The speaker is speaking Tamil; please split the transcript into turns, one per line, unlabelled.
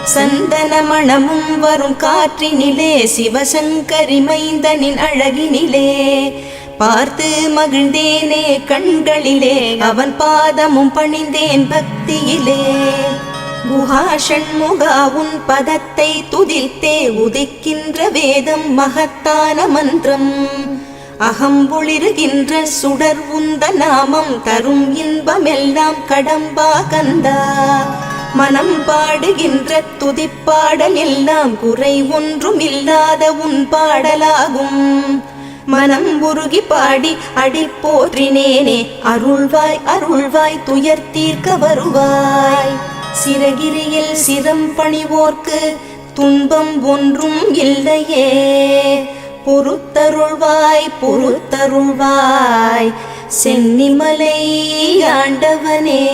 சந்தன மணமும் வரும் காற்றினிலே சிவசங்கரி மைந்தனின் அழகினிலே பார்த்து மகிழ்ந்தேனே கண்களிலே அவன் பாதமும் பணிந்தேன் பக்தியிலே. குஹாஷண்முகா உன் பதத்தை துதித்தே உதிக்கின்ற வேதம் மகத்தான மந்திரம். அகம்பொளிருகின்ற சுடர் உந்த நாமம் தரும் இன்பமெல்லாம் கடம்பா கந்தா. மனம் பாடுகின்ற துதிப்பாடல் எல்லாம் குறை ஒன்றும் இல்லாத உன் பாடலாகும். மனம் உருகி பாடி அடி போற்றினேனே அருள்வாய் அருள்வாய் துயர் தீர்க்க வருவாய். சிறகிரியில் சிரம் பணிவோர்க்கு துன்பம் ஒன்றும் இல்லையே. பொறுத்தருள்வாய் பொறுத்தருள்வாய் சென்னிமலை ஆண்டவனே.